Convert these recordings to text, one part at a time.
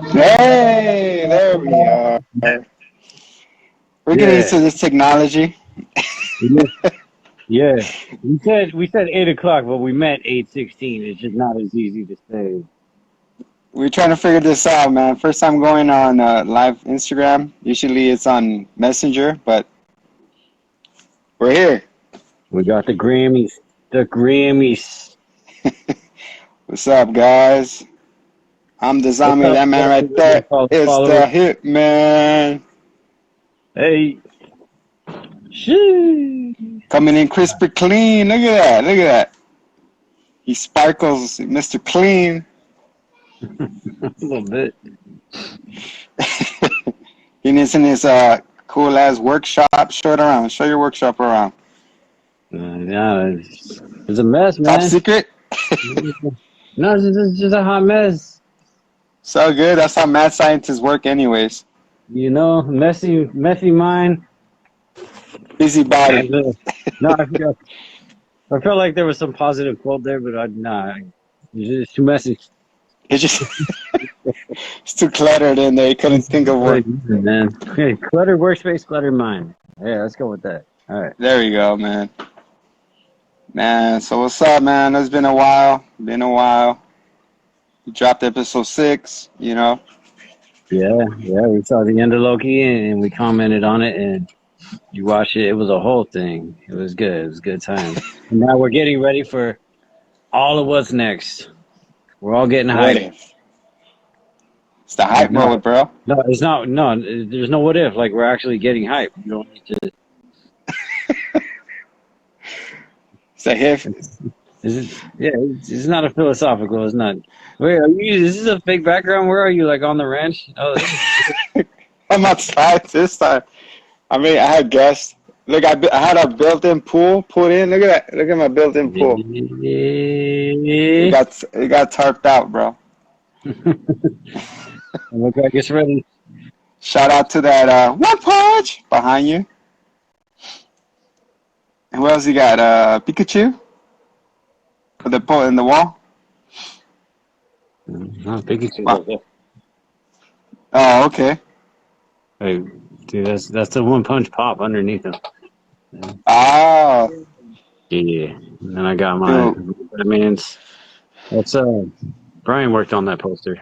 Hey, there we are. We're getting Yeah, into this technology. yeah, yeah. We said 8 o'clock, but we meant 8:16. It's just not as easy to say. We're trying to figure this out, man. First time going on live Instagram. Usually it's on Messenger, but we're here. We got the Grammys. The Grammys. What's up, guys? I'm the What's zombie. up, That man right Justin? there is Followers? the Hitman. Hey, shoo. Coming in crispy clean. Look at that. Look at that. He sparkles, Mr. Clean. A little bit. He needs in his cool ass workshop. Show it around. Show your workshop around. Yeah, it's a mess, Top man. secret. No, it's just a hot mess. So good. That's how mad scientists work, anyways. You know, messy mind. Busy body. No, I felt like there was some positive quote there, but nah, it's too messy. It's just it's too cluttered in there. You couldn't think of one. Man. Hey, cluttered workspace, cluttered mind. Yeah, let's go with that. All right. There we go, man. Man, so what's up, man? It's been a while. Been a while. We dropped episode 6, you know. Yeah, we saw the end of Loki and we commented on it, and you watched it. It was a whole thing. It was good. It was a good time. And now we're getting ready for all of what's next. We're all getting What hyped. if? It's the hype mode, bro. No, it's not. No, there's no what if. Like, we're actually getting hyped. You don't need to. It's a hit. Yeah, it's not a philosophical. It's not. Wait, are you? Is this a fake background? Where are you? Like on the ranch? Oh, I'm outside this time. I mean, I had guests. Look, I had a built-in pool put in. Look at that. Look at my built-in pool. It got tarped out, bro. Look like it's ready. Shout out to that One Punch behind you. And what else you got? Pikachu? For the pole in the wall? No, Pikachu. Wow. Oh, okay. Hey, dude, that's the One Punch Pop underneath him. Oh. Yeah, and then I got my Batman's. That's Brian worked on that poster.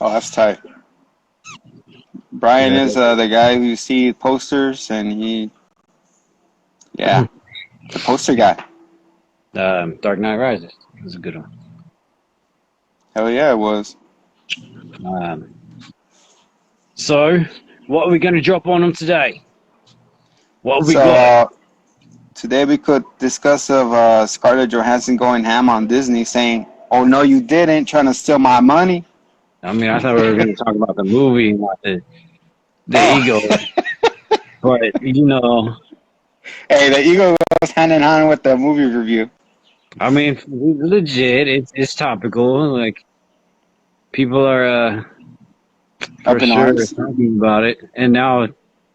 Oh, that's tight. Brian is the guy who see posters, and he, the poster guy. Dark Knight Rises was a good one. Hell yeah, it was. So, what are we going to drop on them today? What have we got? Today we could discuss of Scarlett Johansson going ham on Disney, saying, "Oh no, you didn't," trying to steal my money. I mean, I thought we were going to talk about the movie, not the ego. But you know, hey, the ego goes hand in hand with the movie review. I mean, legit. It's topical. Like, people are for sure talking about it, and now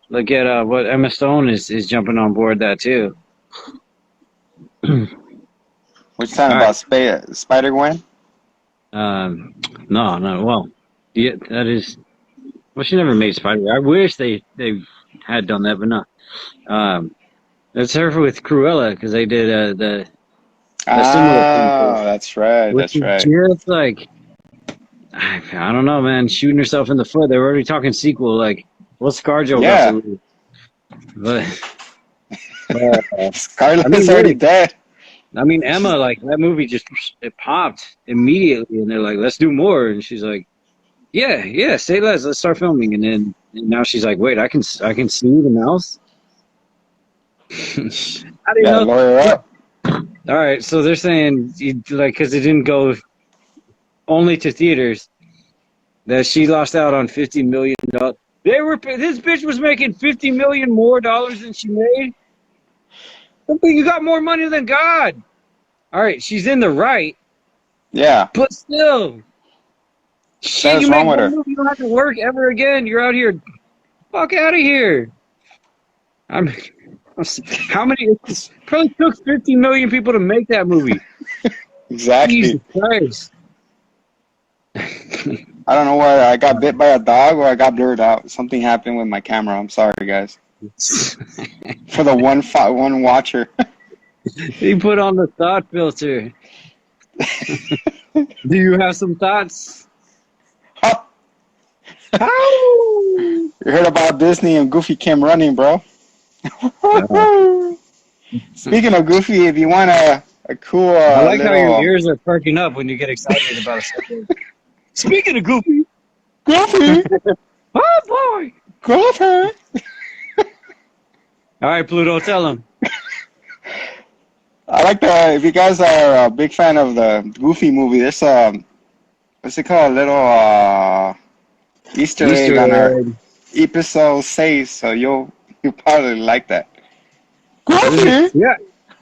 look at what Emma Stone is jumping on board that too. Which time about Spider-Gwen? No. Well, yeah, that is. Well, she never made Spider. I wish they had done that, but no. That's her with Cruella because they did the similar thing. Oh, that's right. That's right. Just like, I don't know, man, shooting herself in the foot. They were already talking sequel. Like, what's ScarJo got to lose? But Scarlett's already dead. I mean, Emma, like, that movie it popped immediately, and they're like, let's do more. And she's like, yeah, say less. Let's start filming. And now she's like, wait, I can sue the mouse? I didn't know. Lawyer up. All right, so they're saying, like, because it didn't go only to theaters, that she lost out on $50 million. This bitch was making $50 million more than she made. You got more money than God. All right, she's in the right. Yeah. But still, shit, you make one movie, you don't have to work ever again. You're out here. Fuck out of here. How many? It probably took 50 million people to make that movie. Exactly. Jesus Christ. I don't know why I got bit by a dog or I got blurred out. Something happened with my camera. I'm sorry, guys. For the one watcher. He put on the thought filter. Do you have some thoughts? You heard about Disney and Goofy came running, bro. Speaking of Goofy, if you want a cool I like little... how your ears are perking up when you get excited about a subject. Speaking of Goofy. Goofy! Oh, boy! Goofy! All right, Pluto, tell him. I like if you guys are a big fan of the Goofy movie, there's what's it called? A little Easter egg on our episode 6, so you'll probably like that. Goofy! Yeah.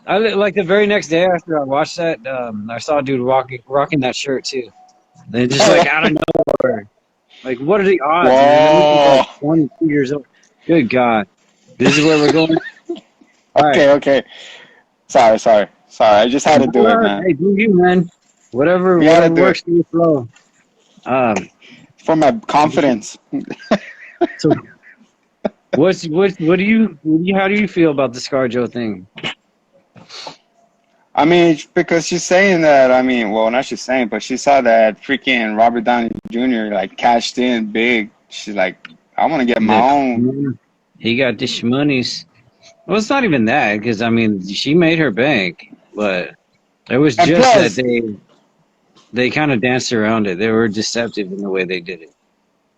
Like the very next day after I watched that, I saw a dude rocking that shirt too. They just like out of nowhere. Like, what are the odds? Man? Like 22 years old. Good God. This is where we're going? Okay. Sorry. I just had to do it, man. Hey, do you, man. Whatever works for your flow. For my confidence. So, how do you feel about the ScarJo thing? I mean, because she's saying that, well, not she's saying, but she saw that freaking Robert Downey Jr. like cashed in big. She's like, I want to get my own. He got the shmonies. Well, it's not even that, because, she made her bank, but it was just that they kind of danced around it. They were deceptive in the way they did it.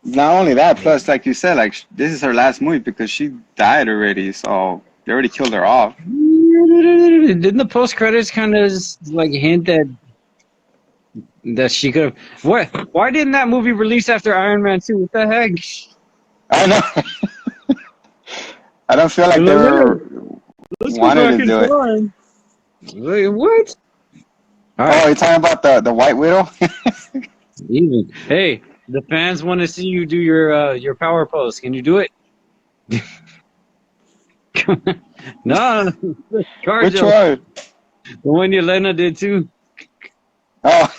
Not only that, plus, like you said, like, this is her last movie because she died already, so they already killed her off. Didn't the post-credits kind of, like, hint that she could have... Why didn't that movie release after Iron Man 2? What the heck? I know. I don't feel like they wanted to do it. Wait, what? Right. Oh, you're talking about the White Widow? Even. Hey, the fans want to see you do your power pose. Can you do it? No. Which one? The one Yelena did too. Oh.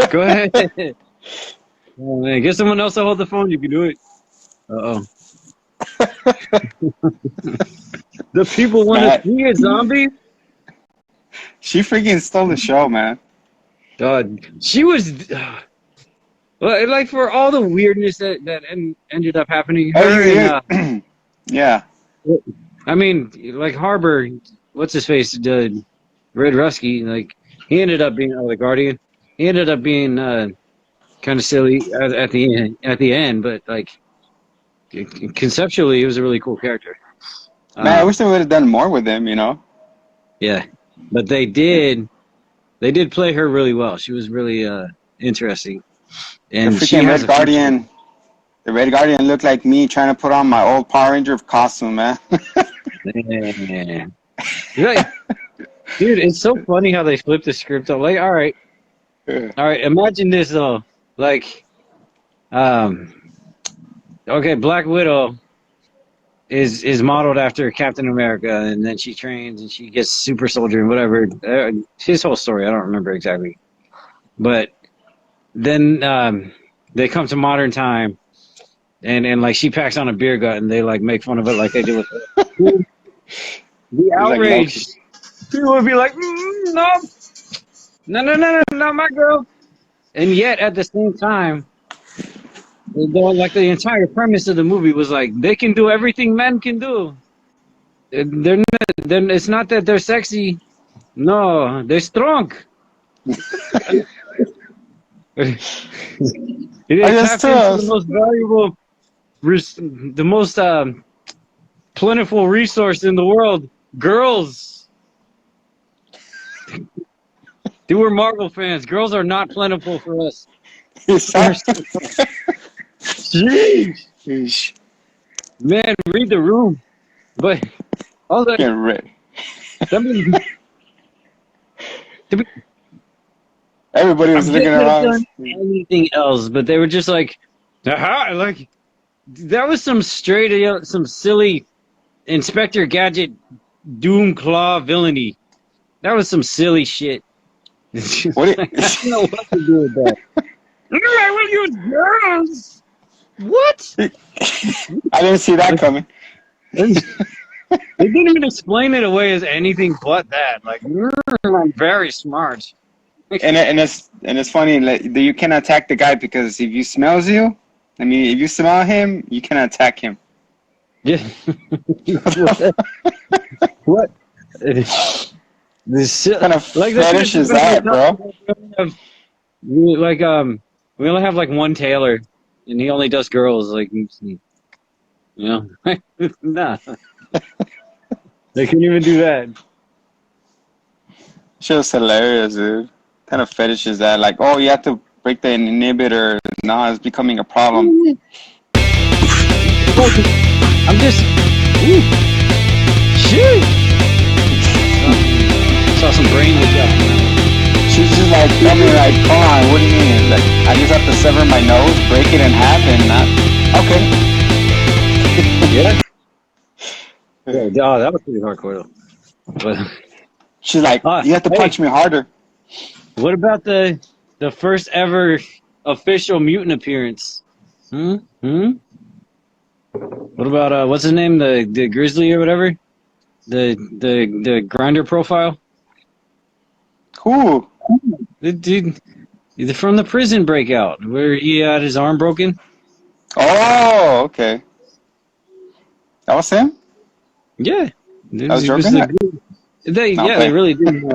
Go ahead. Oh, man. Get someone else to hold the phone. You can do it. Uh-oh. The people want to see a zombie? She freaking stole the show, man. She was... like, for all the weirdness that ended up happening, her and... yeah. Like Harbor, what's his face, Red Rusky, like, he ended up being the Guardian. He ended up being kind of silly at the end, but like conceptually, he was a really cool character. Man, I wish they would have done more with him, you know. Yeah, but they did play her really well. She was really interesting. And the freaking Red Guardian. The Red Guardian looked like me trying to put on my old Power Ranger costume, man. Man. Like, dude, it's so funny how they flipped the script. Like, all right, imagine this though. Like, okay, Black Widow is modeled after Captain America, and then she trains and she gets super soldier and whatever. His whole story, I don't remember exactly, but then they come to modern time. And like she packs on a beer gut and they like make fun of it like they do with her. The outrage. People would be like, no, not my girl. And yet at the same time, like the entire premise of the movie was like they can do everything men can do. It's not that they're sexy. No, they're strong. It is the most valuable, the most plentiful resource in the world. Girls. They were Marvel fans. Girls are not plentiful for us. Jeez. Man, read the room. But all that. Everybody was looking around. Anything else, but they were just like, aha! Like that was some some silly Inspector Gadget Doom Claw villainy. That was some silly shit. What? I don't know what to do with that. I will use girls. What? I didn't see that coming. They didn't even explain it away as anything but that. Like, I'm very smart. And it's funny. Like, you can attack the guy because if he smells you, I mean, if you smell him, you can attack him. Yeah. What? This What kind of like fetish is that, bro? Like we only have like one tailor, and he only does girls. Like, you know, nah, they couldn't even do that. Shit's hilarious, dude. What kind of fetish is that? Like, oh, you have to break the inhibitor. Nah, it's becoming a problem. I'm just, ooh, shit. Saw some brain wake up. She's just like, tell me, like, come on, what do you mean? Like, I just have to sever my nose, break it in half, and not. Okay. Yeah. Oh, that was pretty hardcore though. But she's like, you have to punch me harder. What about the first ever official mutant appearance? What about what's his name? The Grizzly or whatever? The grinder profile? Who? The dude from the prison breakout where he had his arm broken. Oh, okay. That was him? Yeah. I was joking. They really did.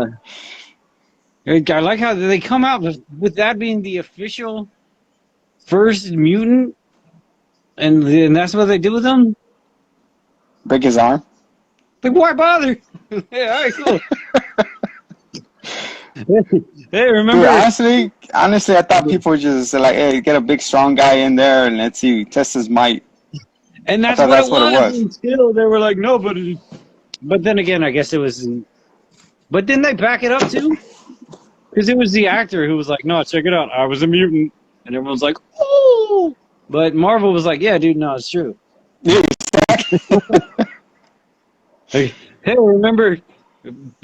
I like how they come out with that being the official first mutant, and that's what they did with him. Break his arm. Like, why bother? Yeah, all right, cool. Hey, remember? Dude, honestly, I thought people were just like, hey, get a big, strong guy in there and let's see, test his might. And that's what it was. And still, they were like, no, but then again, I guess it was. But didn't they back it up too? Because it was the actor who was like, no, check it out, I was a mutant, and everyone's like, oh. But Marvel was like, yeah, dude, no, it's true. Yeah, hey, remember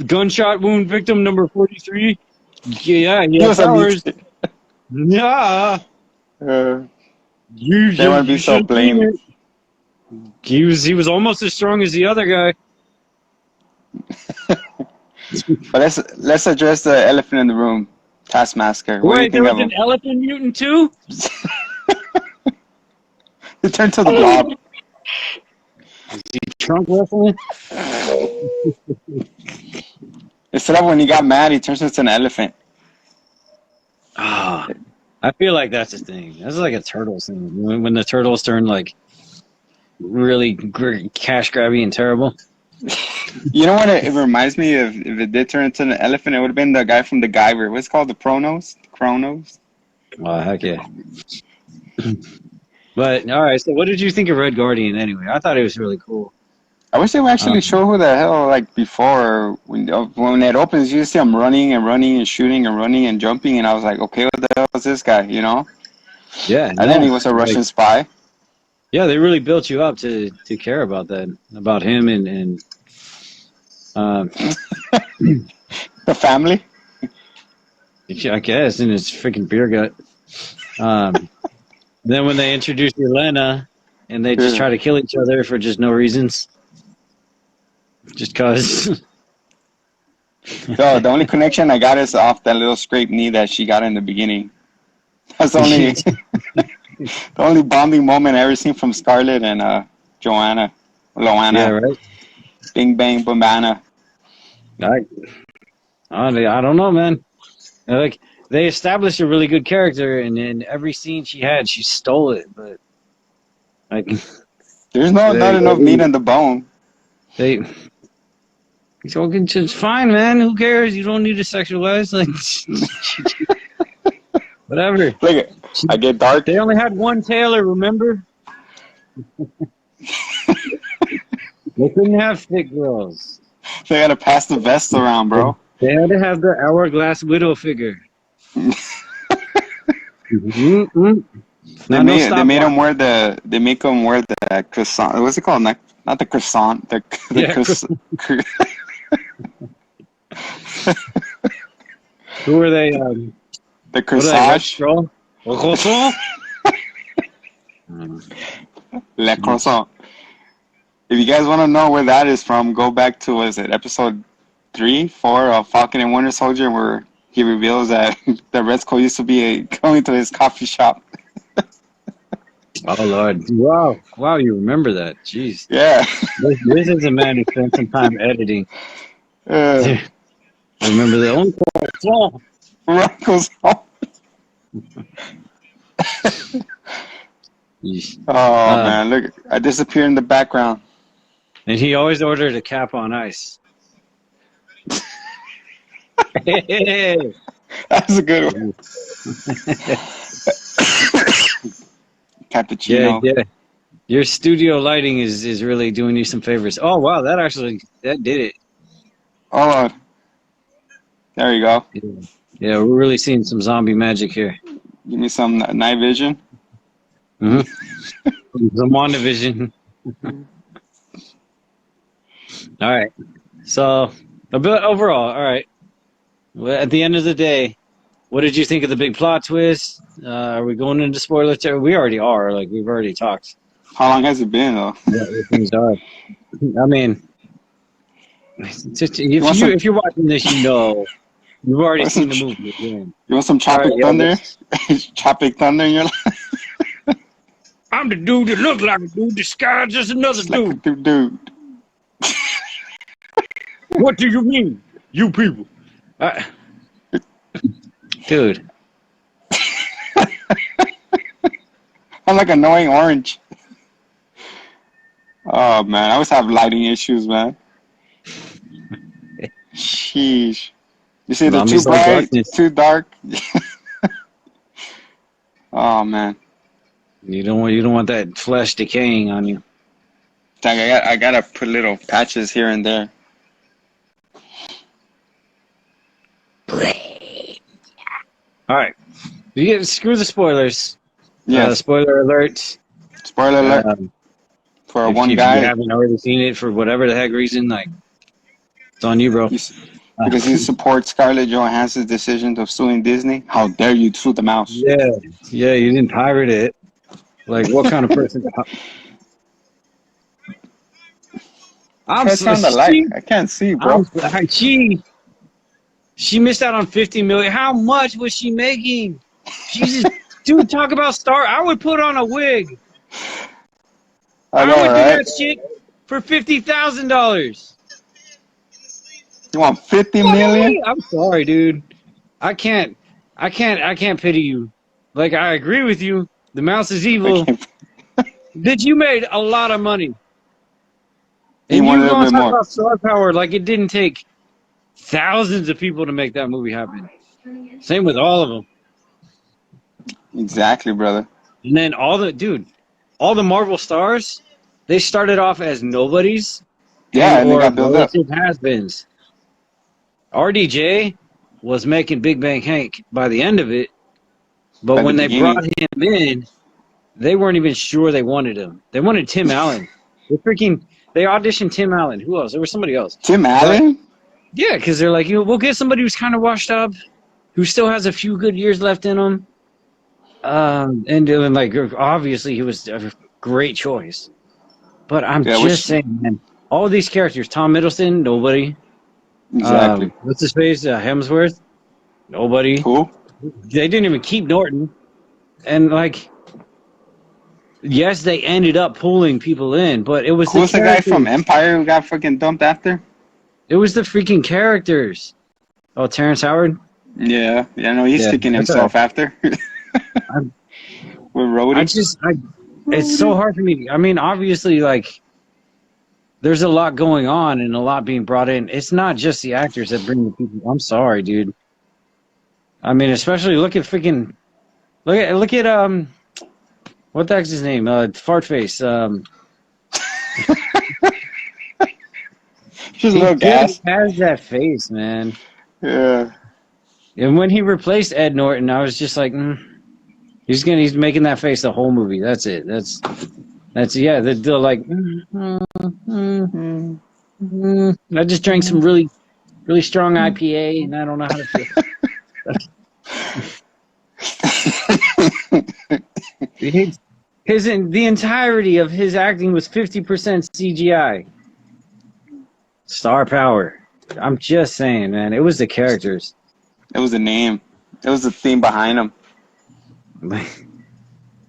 gunshot wound victim number 43? Yeah, he has powers. Yeah. They won't be so blamed. He was almost as strong as the other guy. But let's address the elephant in the room, Taskmaster. What do you think of him? There was an elephant mutant too? He turned to the blob. Is he trunk wrestling? Instead of when he got mad, he turns into an elephant. Ah, I feel like that's a thing. That's like a turtle thing. When the turtles turn like really cash grabby and terrible. You know what it reminds me of? If it did turn into an elephant, it would have been the guy from the Guyver. What's it called? The Chronos? Oh, heck yeah. But, all right, so what did you think of Red Guardian anyway? I thought it was really cool. I wish they would actually show who the hell, like, before. When it opens, you see him running and shooting and running and jumping, and I was like, okay, what the hell is this guy, you know? Yeah. And then he was a Russian spy. Yeah, they really built you up to care about that, about him and the family? I guess, and his freaking beer gut. Then when they introduce Yelena, and they just try to kill each other for just no reasons. Just cause. So the only connection I got is off that little scraped knee that she got in the beginning. That's the only the only bonding moment I ever seen from Scarlett and Loana. Yeah, right. Bing bang bombana. I don't know, man. Like, they established a really good character, and in every scene she had, she stole it. But like, there's not enough meat on the bone. It's fine, man. Who cares? You don't need to sexualize. Like, whatever. Look, I get dark. They only had one tailor, remember? They couldn't have thick girls. They gotta pass the vest around, bro. They had to have the hourglass widow figure. They make him wear the croissant. What's it called? Not the croissant. Who are they? The What are they? Red corsage. Stroll? Le Croissant? Le croissant. If you guys want to know where that is from, go back to, what is it, episode 3, 4 of Falcon and Winter Soldier, where he reveals that the Red Skull used to be going to his coffee shop. Oh, Lord. Wow, you remember that. Jeez. Yeah. This is a man who spent some time editing. I Remember the only croissant. croissant. Oh, man, look, I disappeared in the background. And he always ordered a cap on ice. That's a good one. Cappuccino. Yeah. Your studio lighting is really doing you some favors. Oh, wow, that did it. Oh, there you go. Yeah, we're really seeing some zombie magic here. Give me some night vision. Mm-hmm. Some WandaVision. All right. So, but overall, all right. Well, at the end of the day, what did you think of the big plot twist? Are we going into spoiler territory? We already are. Like, we've already talked. How long has it been, though? Yeah, things are. I mean, if you're watching this, you know. You've already seen the movie again. You want some Tropic Thunder? Tropic Thunder in your life? I'm the dude that looks like a dude disguised as another dude. Like dude. What do you mean, you people? Dude. I'm like annoying orange. Oh, man. I always have lighting issues, man. Sheesh. You see the too bright, too dark. Oh, man. You don't want that flesh decaying on you. I gotta put little patches here and there. All right. Screw the spoilers. Yeah. Spoiler alert. Spoiler alert. For one guy. If you haven't already seen it for whatever the heck reason, like, it's on you, bro. Because you support Scarlett Johansson's decision of suing Disney. How dare you sue the mouse? Yeah, you didn't pirate it. Like, what kind of person? I can't see, bro. She missed out on $50 million. How much was she making? Jesus, dude, talk about star. I would put on a wig. I would do that shit for $50,000. You want 50 million? I'm sorry, dude. I can't pity you. Like, I agree with you. The mouse is evil. Bitch, you made a lot of money. And you want to talk about star power like it didn't take thousands of people to make that movie happen. Same with all of them. Exactly, brother. And then all the Marvel stars, they started off as nobodies. Yeah, and they got built up. Has-beens. RDJ was making Big Bang Hank by the end of it, but when they brought him in, they weren't even sure they wanted him. They wanted Tim Allen. They auditioned Tim Allen. Who else? There was somebody else. Tim Allen? Yeah, because they're like, we'll get somebody who's kind of washed up, who still has a few good years left in him. And like, obviously, he was a great choice. But I'm just saying, man, all these characters, Tom Hiddleston, nobody. Exactly. What's his face? Hemsworth? Nobody. Who? They didn't even keep Norton. And, like, yes, they ended up pulling people in, but it was Who's the guy from Empire who got fucking dumped after? It was the freaking characters. Oh, Terrence Howard? Yeah. Yeah, no, he's sticking himself after. With Rhodey. It's so hard for me. I mean, obviously, like, there's a lot going on and a lot being brought in. It's not just the actors that bring the people. I'm sorry, dude. I mean, especially look at what the heck's his name? Fartface. Just a little gas. He has that face, man. Yeah. And when he replaced Ed Norton, I was just like, he's making that face the whole movie. That's it. That's they're like, I just drank some really, really strong IPA, and I don't know how to feel. The entirety of his acting was 50% CGI. Star power. I'm just saying, man. It was the characters. It was the name. It was the theme behind them.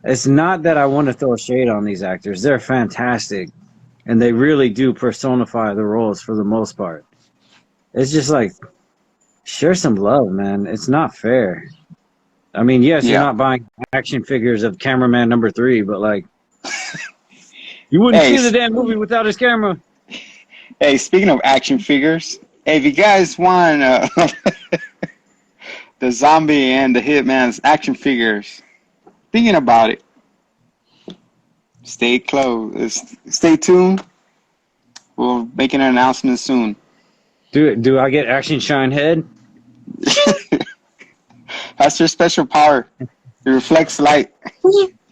It's not that I want to throw shade on these actors. They're fantastic. And they really do personify the roles for the most part. It's just like, share some love, man. It's not fair. I mean, yes, you're not buying action figures of cameraman number 3, but like, you wouldn't see the damn movie without his camera. Hey, speaking of action figures, hey, if you guys want the Zombie and the Hitman's action figures, thinking about it, stay close. Stay tuned. We'll make an announcement soon. Do I get action shine head? That's your special power. It reflects light.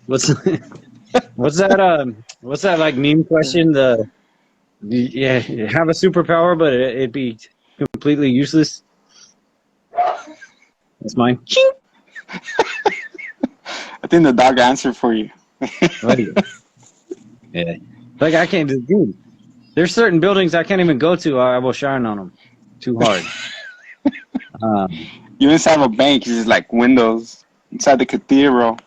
What's that? What's that like meme question? You have a superpower, but it'd be completely useless. That's mine. Ching! I think the dog answered for you. Yeah, like I can't do. Dude, there's certain buildings I can't even go to. I will shine on them too hard. You just have a bank. It's just like windows inside the cathedral.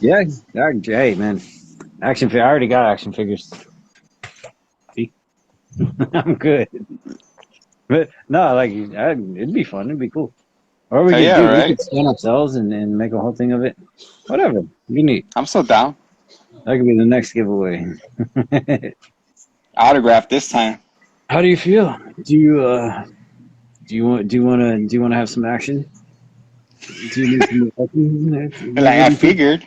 Yeah. Hey, man. Action figure. I already got action figures. See? I'm good. But no, like it'd be fun. It'd be cool. Or we could scan ourselves and make a whole thing of it. Whatever. You need. I'm so down. That could be the next giveaway. Autograph this time. How do you feel? Do you want to have some action? Do you need some action? Like I figured.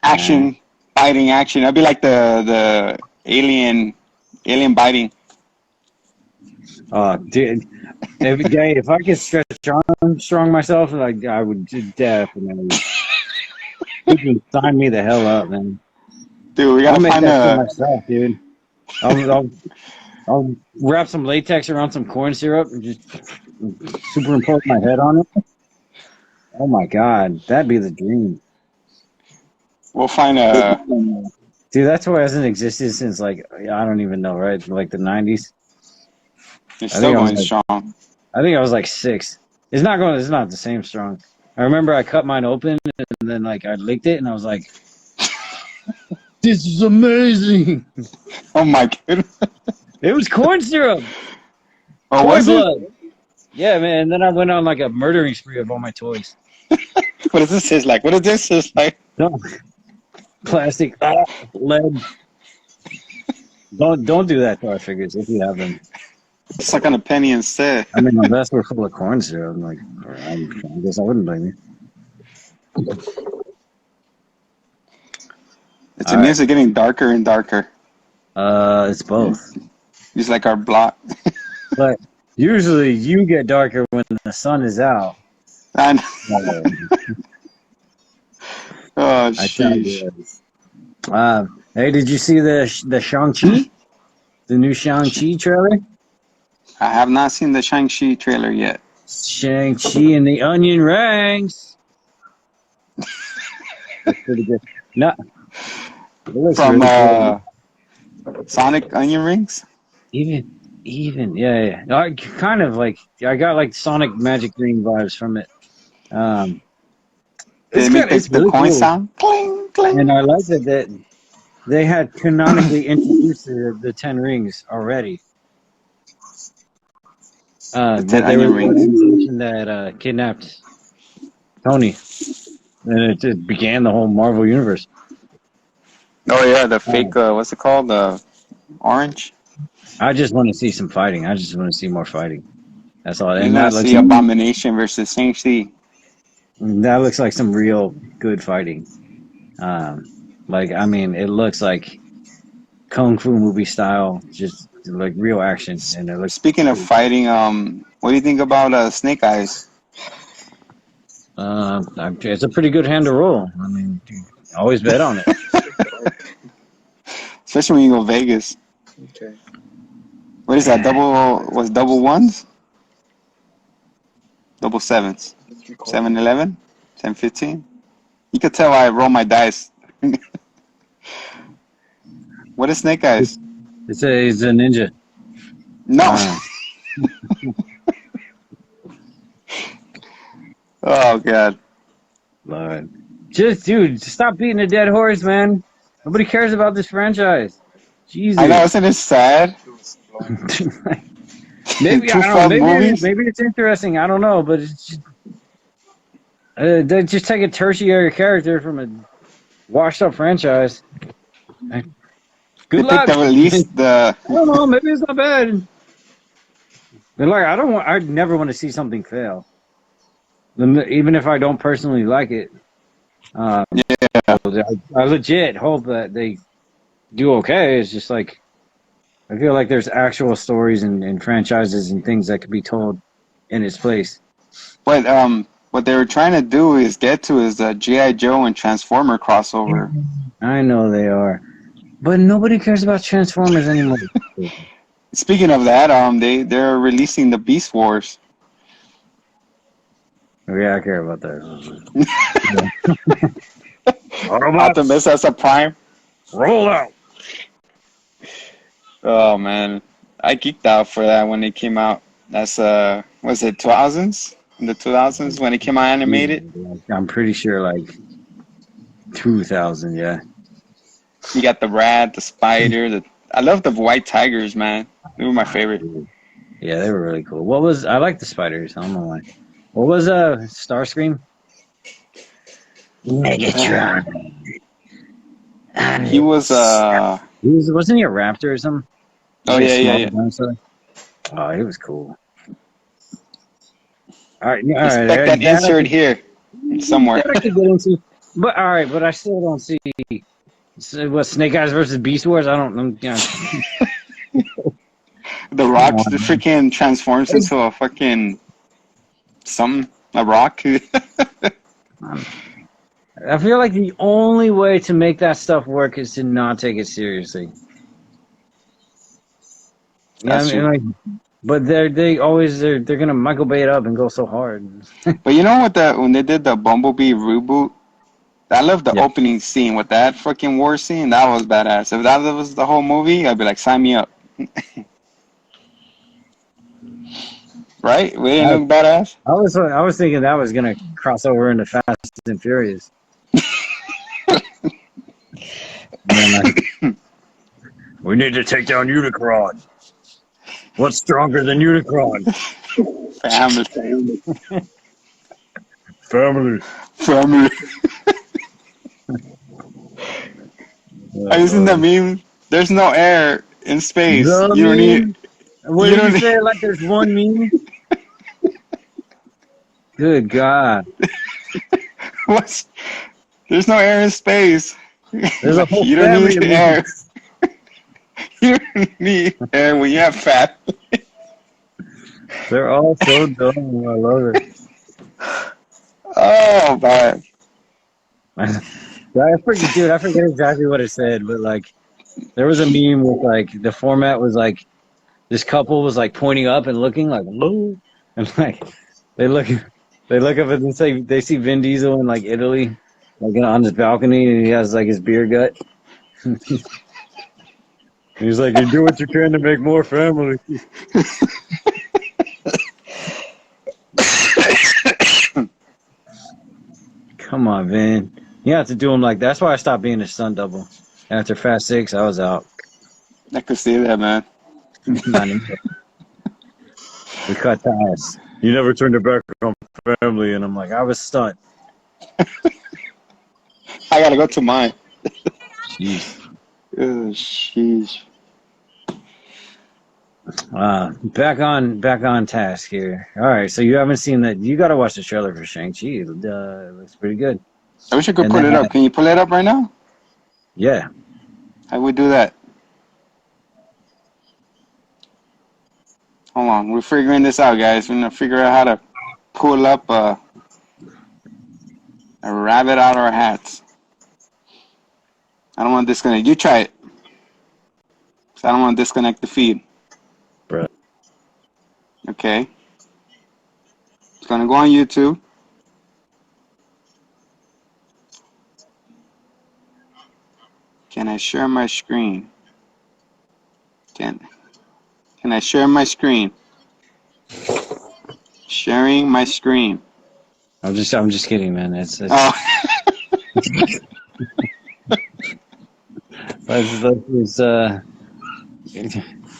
Action, biting action. I'd be like the alien biting. Dude, if I could stretch Armstrong myself, like I would definitely. You can sign me the hell up, man. Dude, we gotta find that for myself, dude. I'll wrap some latex around some corn syrup and just superimpose my head on it. Oh my god, that'd be the dream. We'll find a. Dude, that toy hasn't existed since like I don't even know, right? Like the 90s. It's still going strong. I think I was like 6. It's not the same strong. I remember I cut mine open and then like I licked it and I was like, this is amazing. Oh my god. It was corn syrup. Oh, toy was blood. it? Yeah, man. And then I went on like a murdering spree of all my toys. What does this taste like? What does this taste like? No. Plastic, lead. Don't do that to our figures if you have them. Suck on a penny instead. I mean, unless we're full of corn syrup, I'm like, I guess I wouldn't blame you. It's a music getting darker and darker. It's both. Just like our block. But usually you get darker when the sun is out. I know. Oh, sheesh. Hey, did you see the Shang-Chi? The new Shang-Chi trailer? I have not seen the Shang-Chi trailer yet. Shang-Chi and the onion rings. That's pretty good. No. From really Sonic onion rings? Even, yeah. I kind of like, I got like Sonic Magic Green vibes from it. Did it make the coin sound? Cling, cling. And I like that they had canonically introduced the 10 rings already. The 10 onion rings. That kidnapped Tony. And it began the whole Marvel universe. Oh, yeah, the fake, what's it called? The orange? I just want to see some fighting. I just want to see more fighting. That's all. And that's the Abomination versus Shang-Chi. That looks like some real good fighting. Like, I mean, it looks like Kung Fu movie style, just like real action. And it looks Speaking of fighting, what do you think about Snake Eyes? It's a pretty good hand to roll. I mean, always bet on it. Especially when you go Vegas. Okay. What is that? Double ones? Double sevens? 7-Eleven? 10-15? You could tell I roll my dice. What is Snake Eyes? It's a ninja. No. Oh God. Lord. Dude, stop beating a dead horse, man. Nobody cares about this franchise. Jesus. I know, isn't it sad? Maybe I Two don't know. fun movies. Maybe it's interesting. I don't know, but it's just, they just take a tertiary character from a washed-up franchise. Good They picked luck. up at least the. I don't know. Maybe it's not bad. And like, I'd never want to see something fail, even if I don't personally like it. Yeah. I legit hope that they do okay. It's just like I feel like there's actual stories and franchises and things that could be told in its place. But what they were trying to do is get to is the G.I. Joe and Transformer crossover. I know they are, but nobody cares about Transformers anymore. Speaking of that, they're releasing the Beast Wars. Oh, yeah, I care about that. Optimus as a Prime. Roll out. Oh man, I geeked out for that when it came out. That's was it 2000s? In the 2000s when it came out animated. I'm pretty sure like 2000. Yeah. You got the rat, the spider. I love the white tigers, man. They were my favorite. Yeah, they were really cool. I like the spiders. I don't know why. What was Starscream? Megatron. He was Wasn't he a raptor or something? Oh yeah. Oh, he was cool. All right, Expect that insert here somewhere. That I could get into, but all right, but I still don't see what Snake Eyes versus Beast Wars. I don't know. The Rock, the freaking transforms into a fucking a rock. I feel like the only way to make that stuff work is to not take it seriously. Yeah, I mean, like, but they're gonna Michael Bay it up and go so hard. But you know what? When they did the Bumblebee reboot, I love the opening scene with that fucking war scene. That was badass. If that was the whole movie, I'd be like, sign me up. Right? We didn't look badass. I was thinking that was gonna cross over into Fast and Furious. We need to take down Unicron. What's stronger than Unicron? Family. Have you seen that meme? There's no air in space. You don't need. What did you say? Like there's one meme? Good God. There's no air in space. There's a whole you don't need air. You don't need air when you have fat. They're all so dumb. I love it. Oh, man. I forget exactly what it said, but like there was a meme with like the format was like this couple was like pointing up and looking like whoa, and like they look up and they see Vin Diesel in like Italy, like on his balcony, and he has like his beer gut. He's like, you do what you can to make more family. Come on, Vin. You have to do him like that. That's why I stopped being a stunt double. After Fast 6, I was out. I could see that, man. We cut ties. You never turned your back on family, and I'm like, I was stunt. I gotta go to mine. Jeez. Oh, sheesh. Back on task here. All right, so you haven't seen that. You got to watch the trailer for Shang-Chi. It looks pretty good. I wish I could pull it up. Can you pull it up right now? Yeah. How would do that? Hold on. We're figuring this out, guys. We're going to figure out how to pull up a rabbit out of our hats. I don't want to disconnect. You try it. So I don't want to disconnect the feed. bro. Okay. It's gonna go on YouTube. Can I share my screen? Can I share my screen? Sharing my screen. I'm just kidding, man. It's Oh.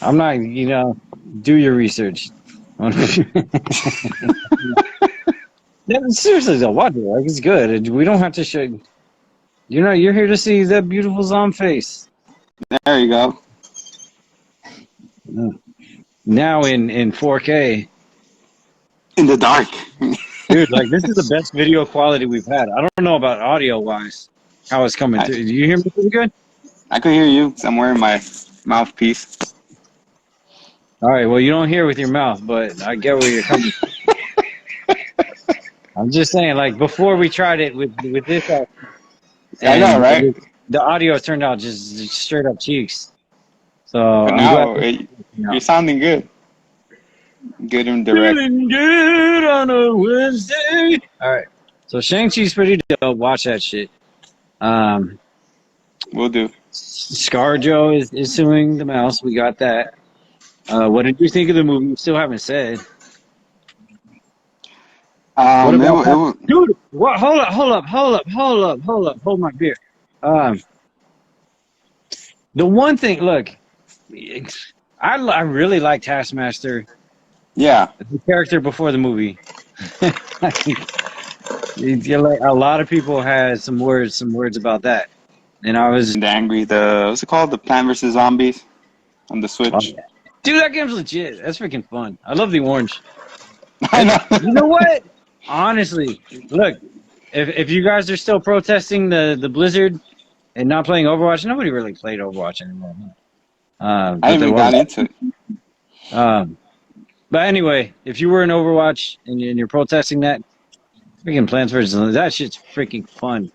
I'm not, do your research. Yeah, seriously though, watch it. Like, it's good. We don't have to show. You're here to see that beautiful zombie face. There you go. Now in 4K. In the dark. Dude, like, this is the best video quality we've had. I don't know about audio wise, how it's coming through. Do you hear me pretty good? I could hear you somewhere in my mouthpiece. All right, well, you don't hear with your mouth, but I get where you're coming from. I'm just saying, like, before we tried it with this, I know, right? The audio turned out just straight up cheeks. So But now you're sounding good. Good and direct. Feeling good on a Wednesday. All right, so Shang-Chi's pretty dope. Watch that shit. Will do. ScarJo is suing the mouse. We got that. What did you think of the movie? You still haven't said. What about dude? What? Hold up! Hold my beer. The one thing, look, I really like Taskmaster. Yeah. The character before the movie. A lot of people had some words about that, and I was angry. What's it called? The Plant vs. Zombies on the Switch. Oh, yeah. Dude, that game's legit. That's freaking fun. I love the orange. I know. You know what? Honestly, look, if you guys are still protesting the Blizzard and not playing Overwatch, nobody really played Overwatch anymore. I haven't got into it. But anyway, if you were in Overwatch and you're protesting that, freaking Plants vs. Zombies, that shit's freaking fun.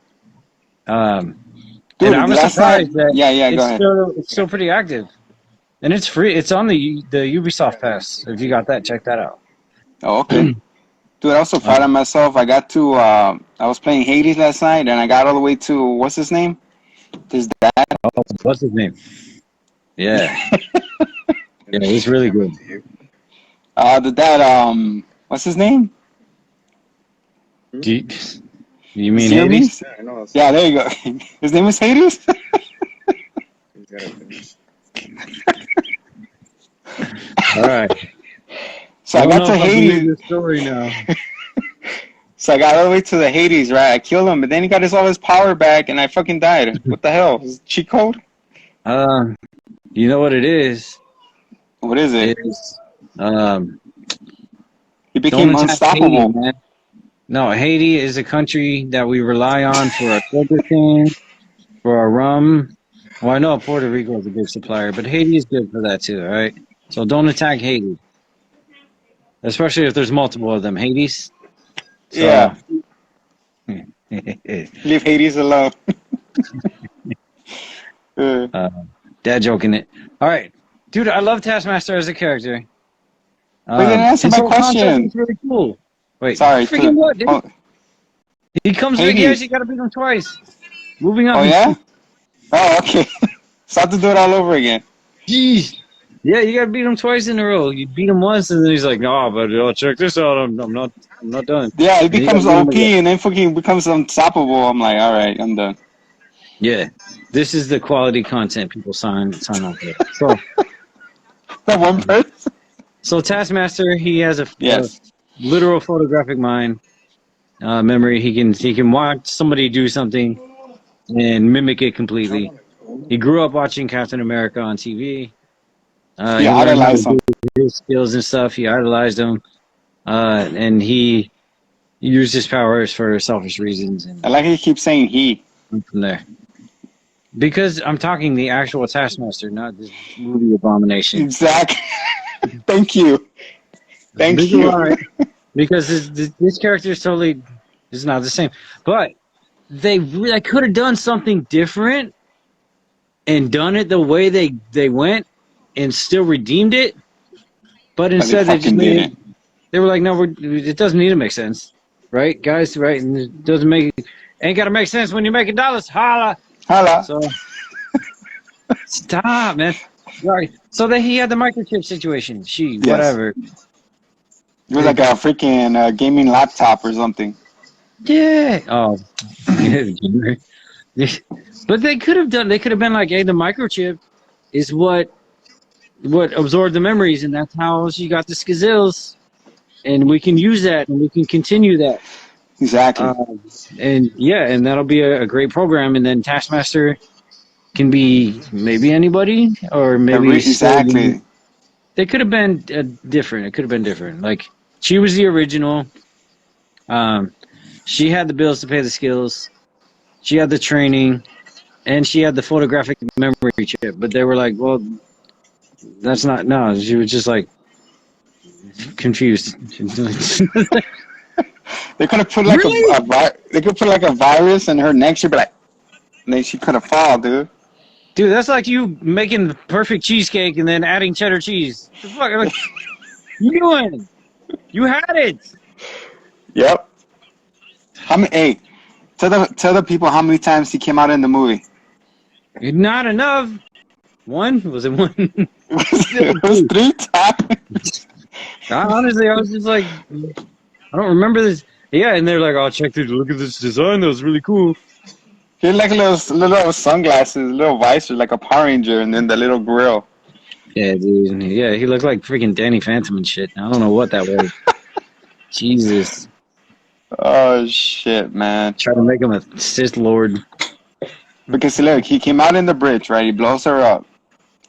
Dude, and I was surprised that it's still pretty active. And it's free. It's on the Ubisoft Pass. If you got that, check that out. Oh, okay. Dude, I was so proud of myself. I got to, I was playing Hades last night, and I got all the way to, what's his name? His dad. Oh, what's his name? Yeah. Yeah, he's really good. The dad, what's his name? You mean Hades? Yeah, there you go. His name is Hades? All right. So I got to Hades. Story now. So I got all the way to the Hades, right? I killed him, but then he got all his power back, and I fucking died. What the hell? Is it cheat code? You know what it is? What is it? It's, he became unstoppable. Haiti, man. No, Haiti is a country that we rely on for our sugar cane, for our rum. Well, I know Puerto Rico is a big supplier, but Haiti is good for that too, all right? So don't attack Haiti. Especially if there's multiple of them. Hades? So, yeah. Leave Hades alone. Dad joking it. All right. Dude, I love Taskmaster as a character. But you didn't answer my question. It's really cool. Wait. Sorry. Freaking what, dude? Oh. He comes big ass, you gotta beat him twice. Moving on. Oh, yeah? Oh, okay. So I have to do it all over again. Jeez. Yeah, you gotta beat him twice in a row. You beat him once, and then he's like, "No, but check this out. I'm not done." Yeah, he becomes OP, and then fucking becomes unstoppable. I'm like, all right, I'm done. Yeah, this is the quality content people sign up for. So, that one person. So Taskmaster, he has a literal photographic mind, memory. He can watch somebody do something and mimic it completely. He grew up watching Captain America on TV. He idolized him. His skills and stuff. He idolized him, and he used his powers for selfish reasons. And I like he keeps saying he. From there, because I'm talking the actual Taskmaster, not this movie abomination. Exactly. Thank you. Thank you. Because this character is not the same, but they could have done something different and done it the way they went and still redeemed it, But But they instead they just fucking made it. didn't. They were like, no, it doesn't need to make sense, right, guys? Right? And it doesn't ain't got to make sense when you're making dollars. Holla. Holla. So stop, man. Right. So then he had the microchip situation. Yes. Whatever. It was like a freaking gaming laptop or something. Yeah. Oh. Yeah. But they could have done. They could have been like, hey, the microchip is what absorbed the memories, and that's how she got the skills, and we can use that, and we can continue that. Exactly. And yeah, and that'll be a great program, and then Taskmaster can be maybe anybody, or maybe Exactly. they could have been different. It could have been different. Like she was the original. She had the bills to pay the skills. She had the training, and she had the photographic memory chip. But they were like, well, that's not. No, she was just like confused. They could have put like they could put like a virus in her neck. She'd be like, and then she could have fall, dude. Dude, that's like you making the perfect cheesecake and then adding cheddar cheese. The fuck, like, you doing? You had it. Yep. How many? Hey, tell the people how many times he came out in the movie. Not enough. One? Was it one? It was 3 times. Honestly, I was just like, I don't remember this. Yeah, and they're like, oh, check this. Look at this design. That was really cool. He had like little sunglasses, little visor, like a Power Ranger, and then the little grill. Yeah, dude. Yeah, he looked like freaking Danny Phantom and shit. I don't know what that was. Jesus. Oh shit, man! Try to make him a Sith Lord. Because look, he came out in the bridge, right? He blows her up.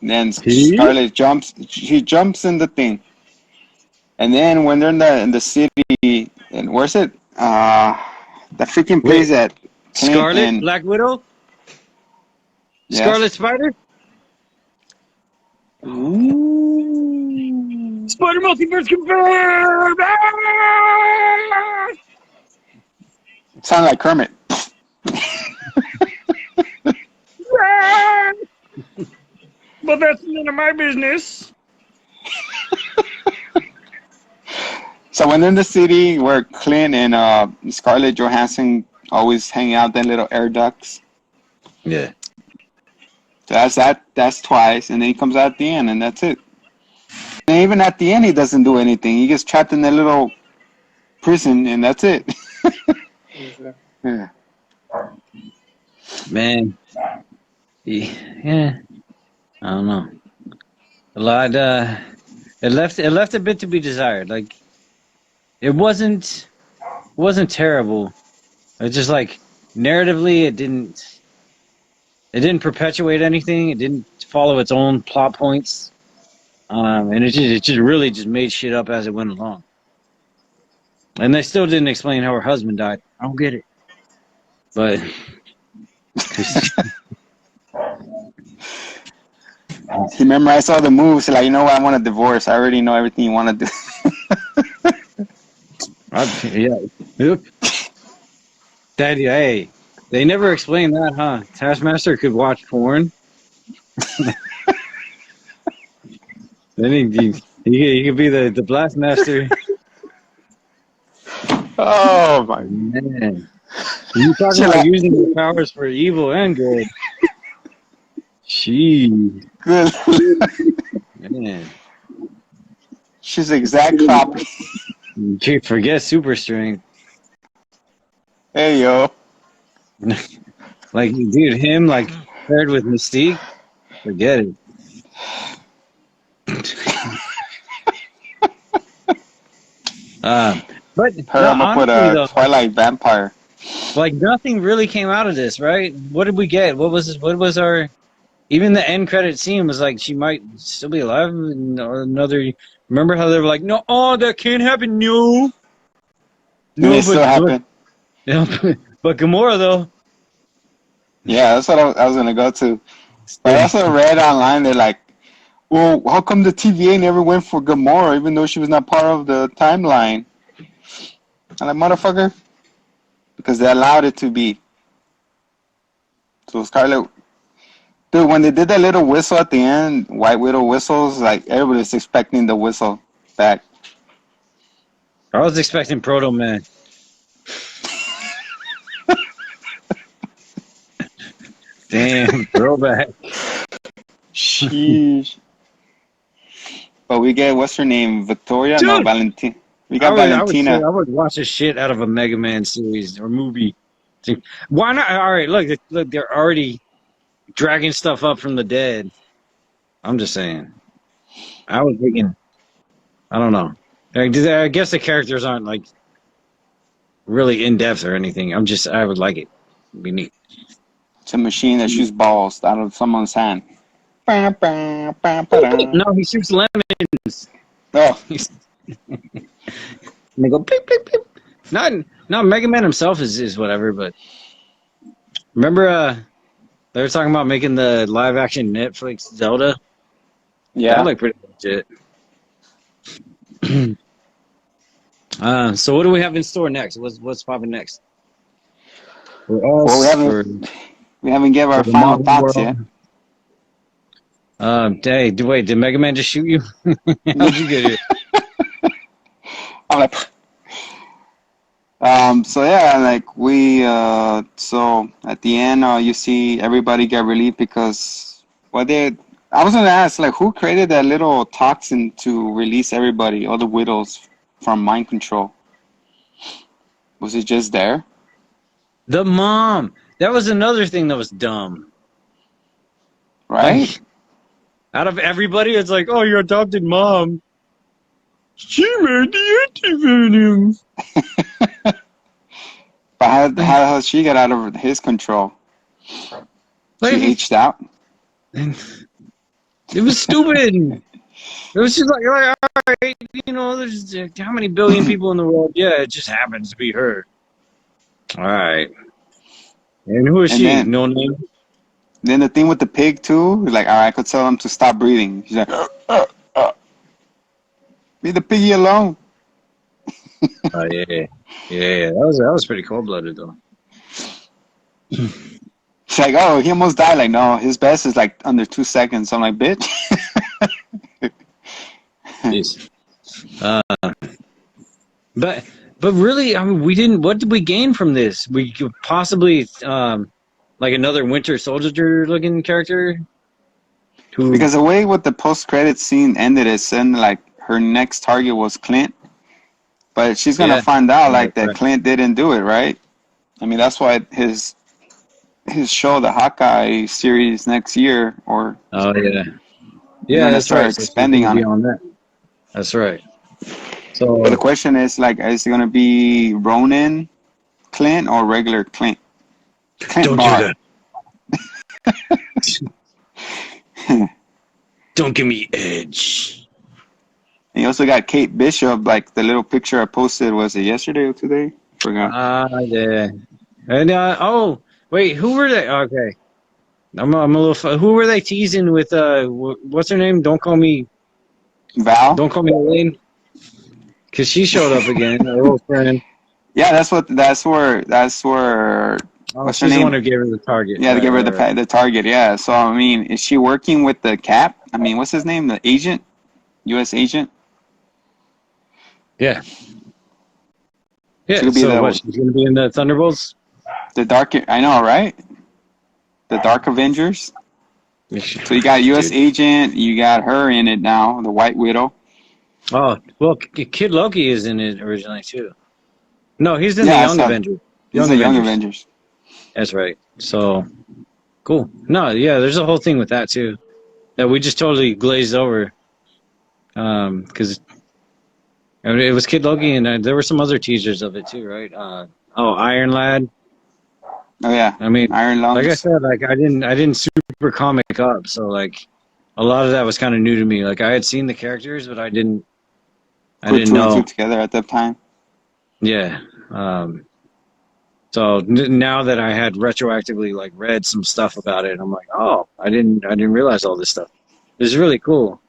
Then Scarlet jumps. She jumps in the thing, and then when they're in the city, and where's it? The freaking place that Scarlet, Black Widow, yes. Scarlet Spider. Ooh. Spider multiverse confirmed. Sound like Kermit. But that's none of my business. So when they're in the city where Clint and Scarlett Johansson always hang out, them little air ducts. Yeah. So that's twice, and then he comes out at the end, and that's it. And even at the end, he doesn't do anything. He gets trapped in that little prison, and that's it. Yeah. Man. Yeah. I don't know. A lot. It left a bit to be desired. Like, it wasn't terrible. It's just like narratively, it didn't perpetuate anything. It didn't follow its own plot points, and it just really just made shit up as it went along. And they still didn't explain how her husband died. I don't get it, but. He memorized all the moves. Like, you know what? I want a divorce. I already know everything you want to do. Yeah. Daddy, hey, they never explained that, huh? Taskmaster could watch porn. Then he could be the blast master. Oh my man! You talking about using your powers for evil and good? Jeez. Good. Man. She's the exact copy. Forget super strength. Hey yo. Like, dude, him like paired with Mystique. Forget it. But I'm gonna put a Twilight vampire. Like, nothing really came out of this, right? What did we get? What was our? Even the end credit scene was like she might still be alive. Another. Remember how they were like, no, that can't happen. No, It still happened. But Gamora though. Yeah, that's what I was gonna go to. But I also read online they're like, well, how come the TVA never went for Gamora even though she was not part of the timeline? I'm like, motherfucker, because they allowed it to be. So Scarlet, dude, when they did that little whistle at the end, White Widow whistles, like everybody's expecting the whistle. back. I was expecting Proto Man. Damn, throwback. Sheesh. But we get, what's her name? Victoria? No, Dude, Valentina. We I got would say Valentina. I would watch the shit out of a Mega Man series or movie. Why not? All right, look, they're already dragging stuff up from the dead. I'm just saying. I was thinking, I don't know. I guess the characters aren't like really in depth or anything. I would like it. It'd be neat. It's a machine that shoots balls out of someone's hand. No, he shoots lemons. Oh. And they go beep, beep, beep. Not Mega Man himself is whatever, but remember they were talking about making the live action Netflix Zelda? Yeah. That looked pretty legit. So what do we have in store next? What's popping next? For us, Well, we haven't given our final thoughts yet. Hey, wait, did Mega Man just shoot you? How'd you get here? I'm like, so yeah, like we, so at the end, you see everybody get relieved because I was gonna ask, like, who created that little toxin to release everybody, all the widows, from mind control? Was it just there? The mom. That was another thing that was dumb. Right? Like, out of everybody, it's like, oh, your adopted mom. She made the antivenom. But how she got out of his control? She aged out? It was stupid. It was just like, all right, you know, there's how many billion people in the world? Yeah, it just happens to be her. All right. And who is she? No name? Then the thing with the pig, too, like, all right, I could tell him to stop breathing. She's like, leave the piggy alone. Oh, yeah. Yeah, that was pretty cold-blooded, though. She's like, oh, he almost died. Like, no, his best is like under 2 seconds. I'm like, bitch. Jeez. But really, I mean, we didn't. What did we gain from this? We could possibly like another Winter Soldier looking character. Because the way what the post-credit scene ended, it said like her next target was Clint, but she's gonna find out like that Clint didn't do it, right? I mean, that's why his show, the Hawkeye series next year, or that's right. Expanding on it. On that. That's right. So but the question is, like, is it gonna be Ronin Clint or regular Clint? Don't do that. Don't give me edge. And you also got Kate Bishop. Like the little picture I posted, was it yesterday or today? Forgot. Yeah. And oh wait, who were they? Okay, I'm a little. Who were they teasing with? What's her name? Don't call me Val. Don't call me Elaine. Because she showed up again, her old friend. Yeah, that's where. What's her name? The one who gave her the target. Yeah, to give her the target. Yeah. So I mean, is she working with the Cap? I mean, what's his name? The agent, U.S. agent. Yeah. Yeah. So she's gonna be in the Thunderbolts? The Dark. I know, right? The Dark Avengers. So you got U.S. agent. You got her in it now, the White Widow. Oh well, Kid Loki is in it originally too. No, he's in the Young Avengers. He's the Young Avengers. That's right. So cool. No, yeah, there's a whole thing with that too that we just totally glazed over. Because it was Kid Loki, and there were some other teasers of it too, right? Iron Lad. Oh yeah. I mean, Iron Lungs. Like I said, like I didn't super comic up, so like a lot of that was kind of new to me. Like I had seen the characters, but I didn't know. Together at that time. Yeah. So now that I had retroactively like read some stuff about it, I'm like, oh, I didn't realize all this stuff. It's really cool.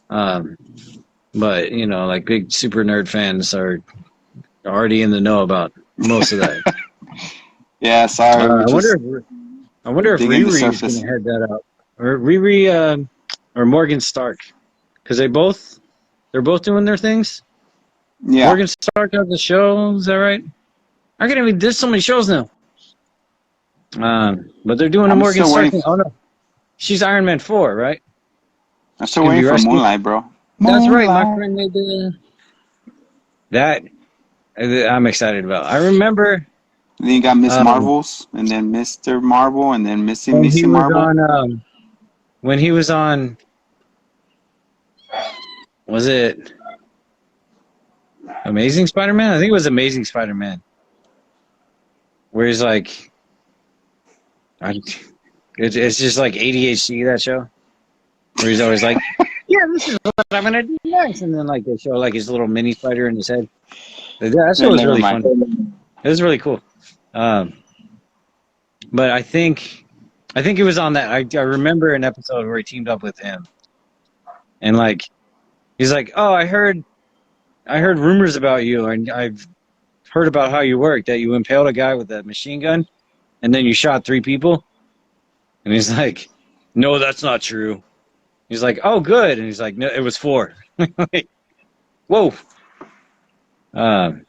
But you know, like big super nerd fans are already in the know about most of that. Yeah, sorry. I wonder if Riri's gonna head that out, or Riri, or Morgan Stark, because they both They're both doing their things. Yeah. Morgan Stark has the show. Is that right? I can't even. There's so many shows now. But they're doing a Morgan Stark thing. Oh no, she's Iron Man 4, right? I'm still waiting for Moonlight, bro. That's right. My friend made that. I'm excited about. I remember. Then you got Miss Marvels, and then Mr. Marvel, and then Missy Marvel. When he was on, was it Amazing Spider-Man? I think it was Amazing Spider-Man. Where he's like, it's just like ADHD, that show. Where he's always like, yeah, this is what I'm gonna do next, and then like they show like his little mini spider in his head. That show was really fun. It was really cool. But I think it was on that. I remember an episode where he teamed up with him, and like he's like, "Oh, I heard rumors about you, and I've heard about how you work. That you impaled a guy with a machine gun, and then you shot 3 people." And he's like, "No, that's not true." He's like, "Oh, good." And he's like, "No, it was 4." Like, whoa. You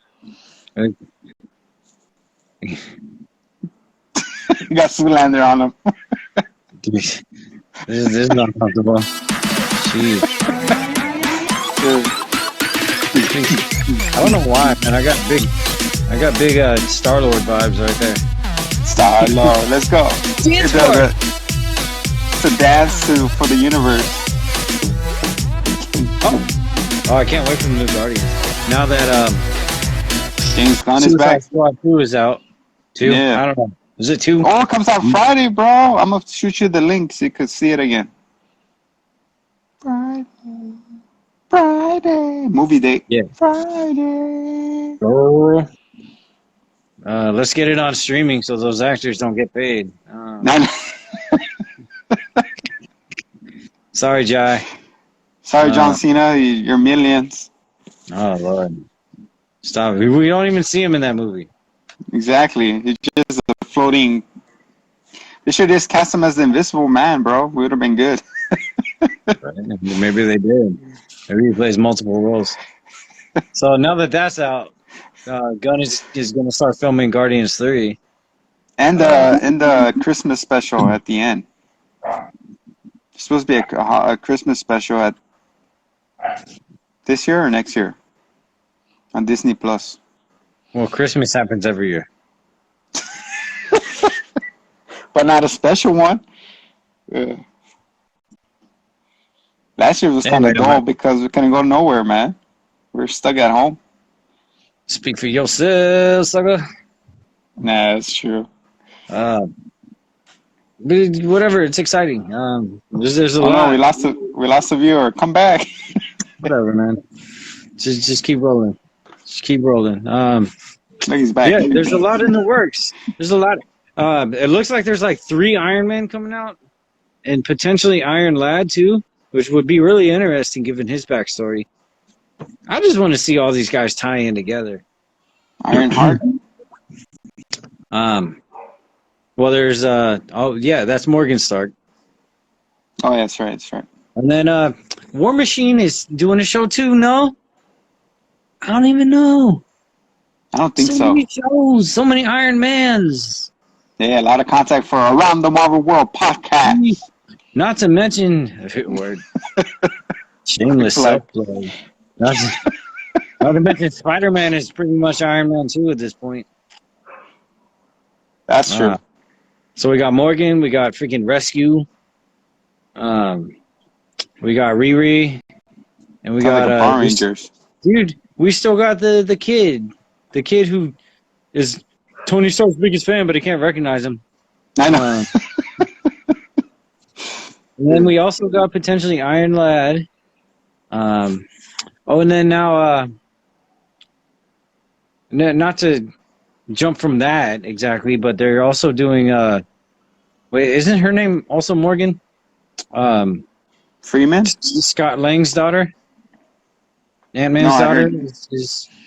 got Zoolander on him. This is not comfortable. Jeez. I don't know why, man. I got big Star-Lord vibes right there. Star-Lord, let's go. It's a dance for the universe. Oh, I can't wait for the new Guardians. Now that James Gunn is back. Squad 2 is out. 2? Yeah. I don't know. Is it 2? Oh, it comes out Friday, bro. I'm going to shoot you the link so you could see it again. Friday. Movie date. Yeah. Friday. Oh. Let's get it on streaming so those actors don't get paid. Sorry, Jai. Sorry, John Cena. You're millions. Oh, Lord. Stop. We don't even see him in that movie. Exactly. It's just a floating. They should just cast him as the Invisible Man, bro. We would have been good. Right. Maybe they did. Maybe he plays multiple roles. So now that that's out, Gunn is going to start filming Guardians 3. And the Christmas special at the end. It's supposed to be a Christmas special at this year or next year on Disney Plus. Well, Christmas happens every year. But not a special one. Last year was kind of dull because we couldn't go nowhere, man. We're stuck at home. Speak for yourself, sucker. Nah, that's true. But whatever, it's exciting. There's a lot. No, we lost a viewer. Come back. Whatever, man. Just keep rolling. Just keep rolling. Look, he's back. Yeah, there's a lot in the works. There's a lot. It looks like there's like 3 Iron Man coming out, and potentially Iron Lad too, which would be really interesting given his backstory. I just want to see all these guys tie in together. Ironheart. Well, there's that's Morgan Stark. Oh, yeah, that's right. That's right. And then War Machine is doing a show too. No, I don't even know. I don't think so. So many shows, so many Iron Mans. Yeah, a lot of contact for Around the Marvel World podcast. Not to mention, word, shameless self-play. Not to mention, Spider-Man is pretty much Iron Man 2 at this point. That's true. So we got Morgan, we got freaking Rescue, we got Riri, and we got Power Rangers. Dude, we still got the kid who is Tony Stark's biggest fan, but he can't recognize him. I know. And then we also got potentially Iron Lad. And then now, not to jump from that exactly, but they're also doing. Wait, isn't her name also Morgan? Freeman? Scott Lang's daughter. Ant-Man's daughter.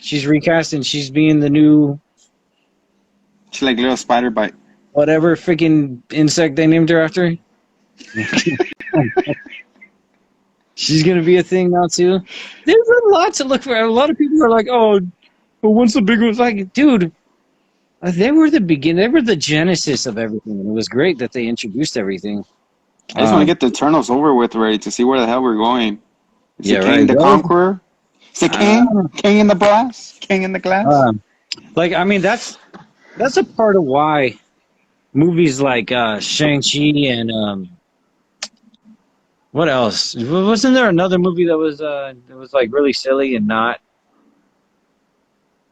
She's recast and she's being the new. She's like little spider bite. Whatever freaking insect they named her after. She's gonna be a thing now too. There's a lot to look for. A lot of people are like, "Oh, but once the big one's like, dude, they were the beginning. They were the genesis of everything, and it was great that they introduced everything." I just want to get the Eternals over with already to see where the hell we're going. Is Yeah, it right. King the Conqueror? Is it King? King in the brass? King in the glass? Like, I mean, that's a part of why movies like Shang-Chi and what else? Wasn't there another movie that was like really silly and not?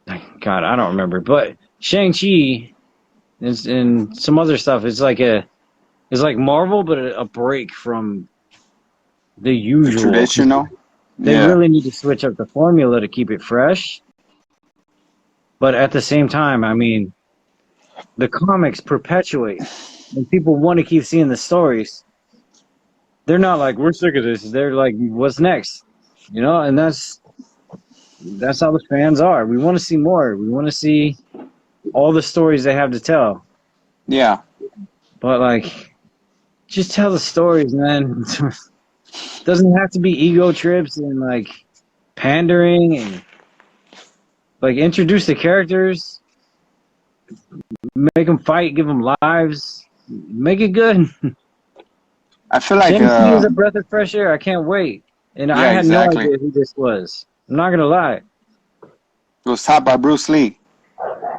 God, I don't remember. But Shang-Chi and some other stuff. It's like Marvel, but a break from the The usual. traditional? They Yeah. really need to switch up the formula to keep it fresh. But at the same time, I mean, the comics perpetuate, and people want to keep seeing the stories. They're not like, we're sick of this. They're like, what's next? You know, and that's how the fans are. We want to see more. We want to see all the stories they have to tell. Yeah. But like, just tell the stories, man. Doesn't have to be ego trips and like pandering and like introduce the characters, make them fight, give them lives, make it good. I feel like, Shang-Chi is a breath of fresh air. I can't wait. And I yeah, had no exactly. idea who this was. I'm not gonna lie. It was taught by Bruce Lee.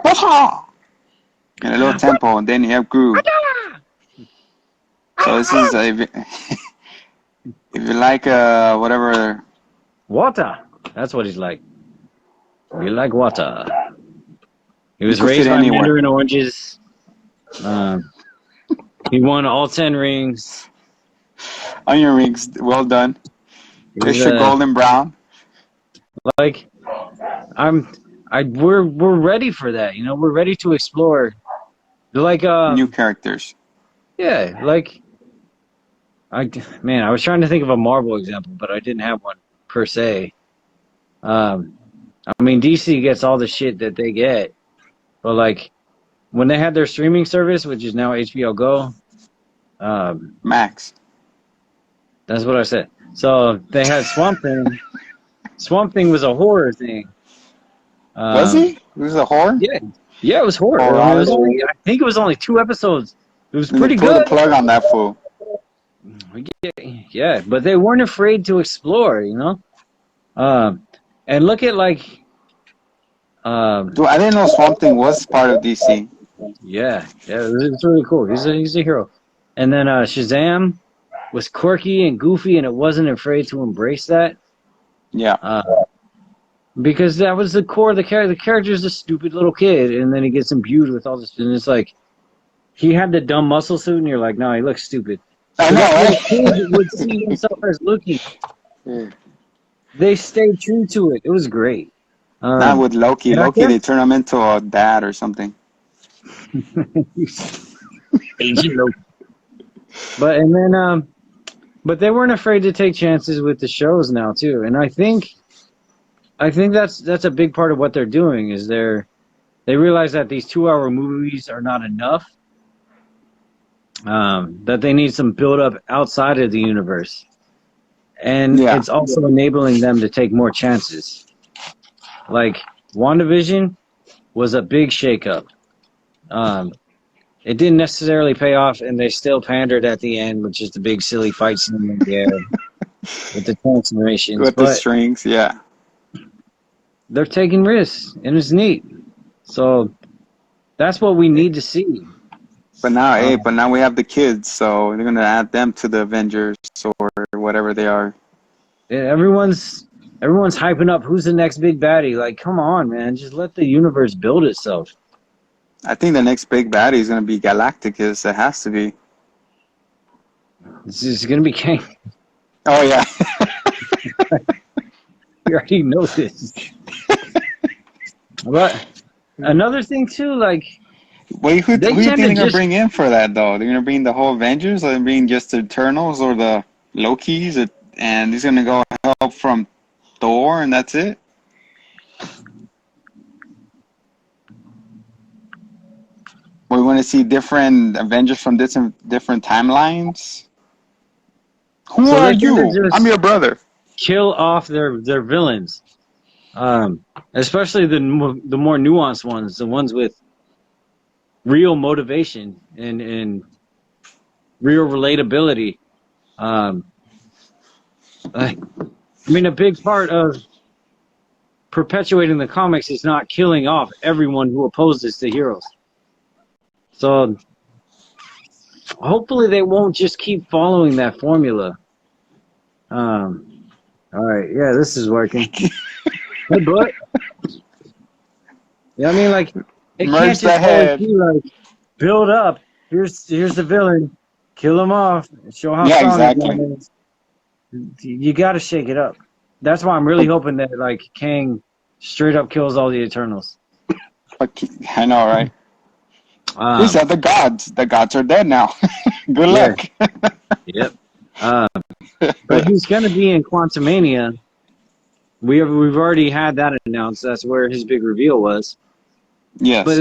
In a little tempo, and then you have Groove. So this is, if you like, whatever. Water. That's what he's like. We like water. He was could raised fit by anywhere. Mandarin oranges. He won all 10 rings. Onion rings, well done. He's, Bishop golden brown. like, we're ready for that. You know, we're ready to explore. Like, New characters. yeah, like, I was trying to think of a Marvel example, but I didn't have one per se. I mean, DC gets all the shit that they get, but like when they had their streaming service, which is now HBO Go, Max. that's what I said. So they had Swamp Thing. Swamp Thing was a horror thing. Was he? It was a horror? Yeah, it was horror. I mean, I think it was only 2 episodes. It was pretty pull good. the plug on that fool. Yeah, but they weren't afraid to explore, you know. And look at like. Dude, I didn't know Swamp Thing was part of DC. Yeah, it's really cool. He's a hero. And then Shazam was quirky and goofy, and it wasn't afraid to embrace that. Yeah. Because that was the core of the character. The character's a stupid little kid, and then he gets imbued with all this. And it's like, he had the dumb muscle suit, and you're like, no, he looks stupid. I know, right? Kid would see himself as looking. They stayed true to it. It was great. Not with Loki. Loki, they turn him into a dad or something. Agent Loki. But they weren't afraid to take chances with the shows now too, and I think that's a big part of what they're doing is they realize that these 2-hour movies are not enough, that they need some build up outside of the universe, and it's also enabling them to take more chances. Like WandaVision was a big shakeup. It didn't necessarily pay off, and they still pandered at the end, which is the big silly fight scene in the air with the transformations. With the strings, yeah. They're taking risks, and it's neat. So that's what we need to see. But now, we have the kids, so they're gonna add them to the Avengers or whatever they are. Yeah, everyone's hyping up who's the next big baddie. Like, come on, man, just let the universe build itself. I think the next big baddie is going to be Galacticus. It has to be. It's going to be Kang. Oh, yeah. You already know this. But another thing, too, like... Wait, who do you think they're going to bring in for that, though? They're going to bring the whole Avengers? Or they're bring just the Eternals or the Lokis? And he's going to go help from Thor, and that's it? We want to see different Avengers from different timelines. Who So are they tend to you? just I'm your brother. kill off their villains, especially the more nuanced ones, the ones with real motivation and real relatability. I mean, a big part of perpetuating the comics is not killing off everyone who opposes the heroes. So hopefully they won't just keep following that formula. All right, yeah, this is working. Hey, but yeah, I mean, like, it can't Merge the just always head. be like build up. Here's the villain, kill him off, show how Yeah, strong the exactly. guy is. You got to shake it up. That's why I'm really hoping that like Kang straight up kills all the Eternals. I know, right? These are the gods. The gods are dead now. Good Yeah. luck. Yep. But he's gonna be in Quantumania. We've already had that announced. That's where his big reveal was. Yes. But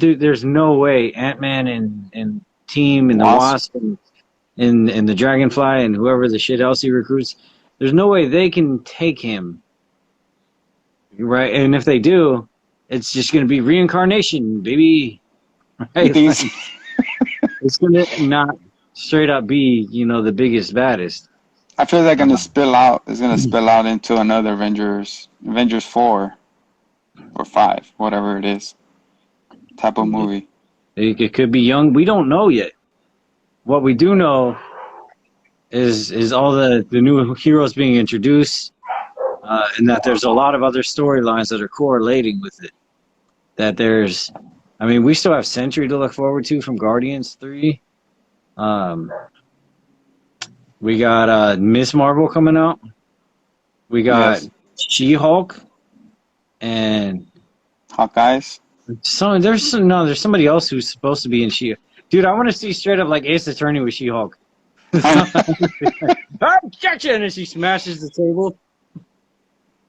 dude, there's no way Ant-Man and Team and the Wasp and the Dragonfly and whoever the shit else he recruits, there's no way they can take him. Right? And if they do, it's just gonna be reincarnation, baby. Right? Like, it's gonna not straight up be, the biggest, baddest. I feel like gonna spill out. It's gonna spill out into another Avengers 4 or 5, whatever it is, type of movie. It could be young. We don't know yet. What we do know is all the new heroes being introduced, and that there's a lot of other storylines that are correlating with it. That we still have Sentry to look forward to from Guardians 3. We got Miss Marvel coming out. We got She-Hulk and Hawkeyes. There's somebody else who's supposed to be in She. Dude, I want to see straight up like Ace Attorney with She-Hulk. Objection! And she smashes the table.